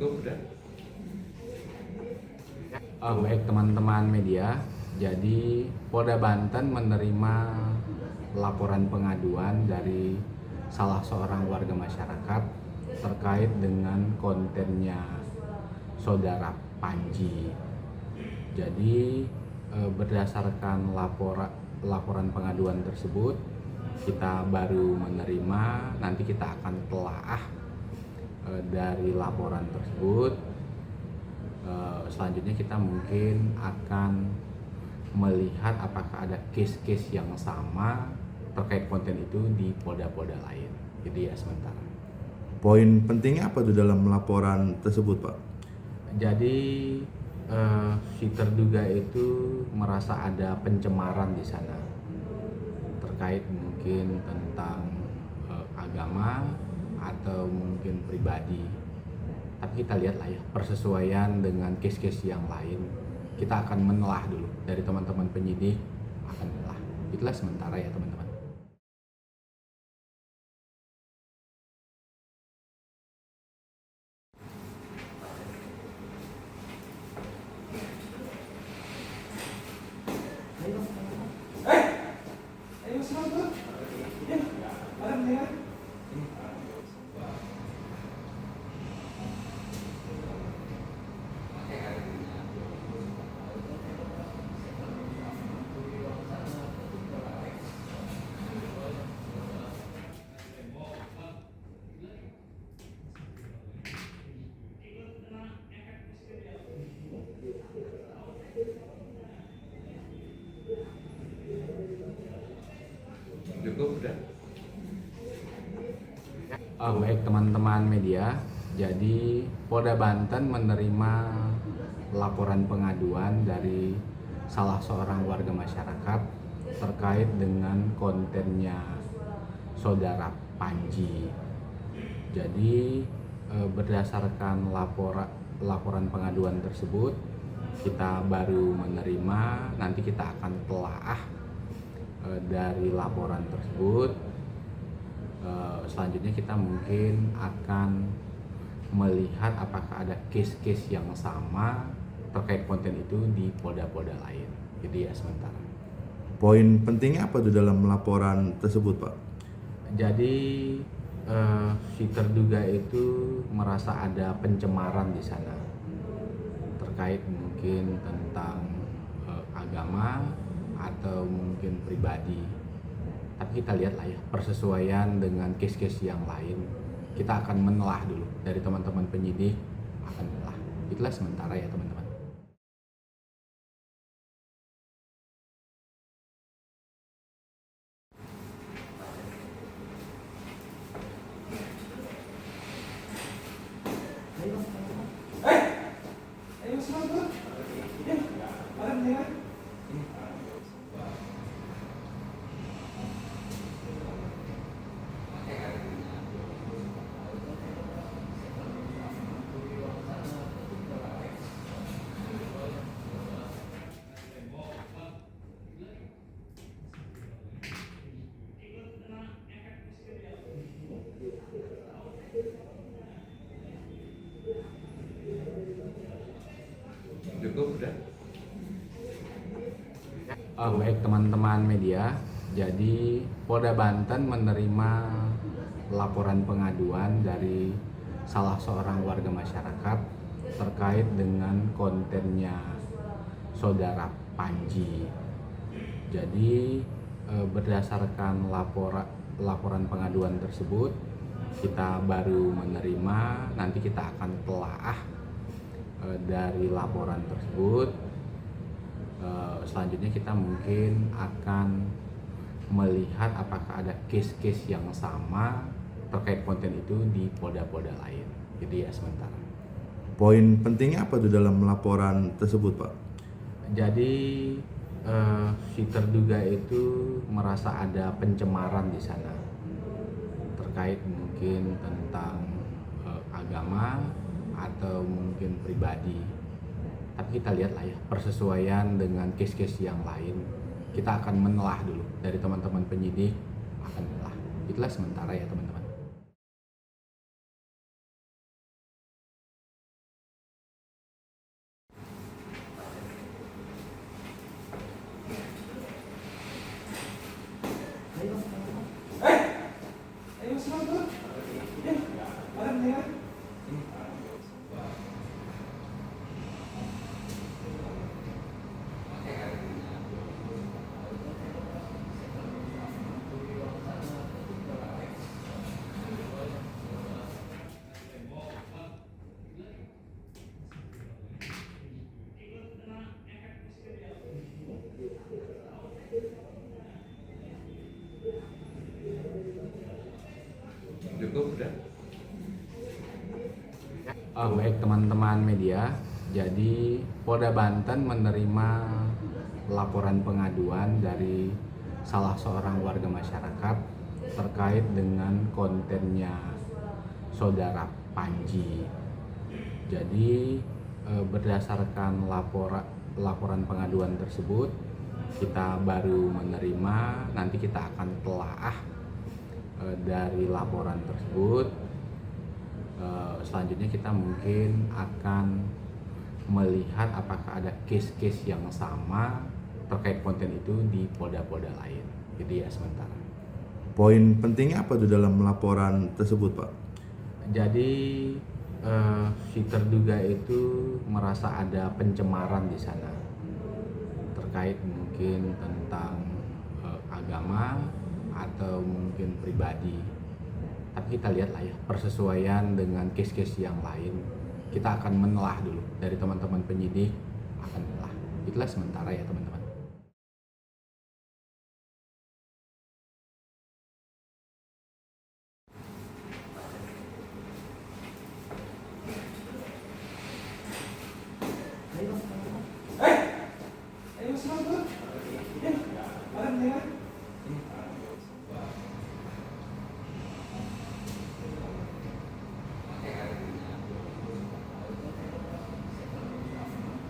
Cukup udah. Baik teman-teman media, jadi Polda Banten menerima laporan pengaduan dari salah seorang warga masyarakat terkait dengan kontennya saudara Panji. Jadi berdasarkan laporan pengaduan tersebut, kita baru menerima, nanti kita akan telaah dari laporan tersebut. Selanjutnya kita mungkin akan melihat apakah ada case-case yang sama terkait konten itu di polda-polda lain. Jadi ya sementara. Poin pentingnya apa tuh dalam laporan tersebut, Pak? Jadi si terduga itu merasa ada pencemaran di sana terkait mungkin tentang agama atau mungkin pribadi. Tapi kita lihatlah ya persesuaian dengan case-case yang lain. Kita akan menelah dulu dari teman-teman penyidik, akan menelah. Itulah sementara ya teman-teman. Cukup udah. Baik teman-teman media, jadi Polda Banten menerima laporan pengaduan dari salah seorang warga masyarakat terkait dengan kontennya saudara Panji. Jadi berdasarkan laporan pengaduan tersebut, kita baru menerima, nanti kita akan telaah dari laporan tersebut. Selanjutnya kita mungkin akan melihat apakah ada case-case yang sama terkait konten itu di polda-polda lain. Jadi ya sementara. Poin pentingnya apa tuh dalam laporan tersebut, Pak? Jadi si terduga itu merasa ada pencemaran di sana terkait mungkin tentang agama atau mungkin pribadi. Tapi kita lihatlah ya persesuaian dengan case-case yang lain. Kita akan menelah dulu dari teman-teman penyidik, akan menelah. Itulah sementara ya teman-teman. Cukup udah. Baik teman-teman media, jadi Polda Banten menerima laporan pengaduan dari salah seorang warga masyarakat terkait dengan kontennya saudara Panji. Jadi berdasarkan laporan pengaduan tersebut, kita baru menerima, nanti kita akan telaah dari laporan tersebut. Selanjutnya kita mungkin akan melihat apakah ada case-case yang sama terkait konten itu di polda-polda lain. Jadi ya sementara. Poin pentingnya apa tuh dalam laporan tersebut, Pak? Jadi si terduga itu merasa ada pencemaran di sana terkait mungkin tentang agama atau mungkin pribadi. Tapi kita lihatlah ya persesuaian dengan case-case yang lain. Kita akan menelah dulu dari teman-teman penyidik, akan menelah. Itulah sementara ya teman-teman. Baik teman-teman media, jadi Polda Banten menerima laporan pengaduan dari salah seorang warga masyarakat terkait dengan kontennya saudara Panji. Jadi berdasarkan laporan pengaduan tersebut, kita baru menerima, nanti kita akan telaah dari laporan tersebut. Selanjutnya kita mungkin akan melihat apakah ada case-case yang sama terkait konten itu di polda-polda lain. Jadi ya sementara. Poin pentingnya apa tuh dalam laporan tersebut, Pak? Jadi si terduga itu merasa ada pencemaran di sana terkait mungkin tentang agama atau mungkin pribadi. Tapi kita lihat lah ya persesuaian dengan case-case yang lain. Kita akan menelah dulu dari teman-teman penyidik, akan menelah. Itulah sementara ya teman-teman.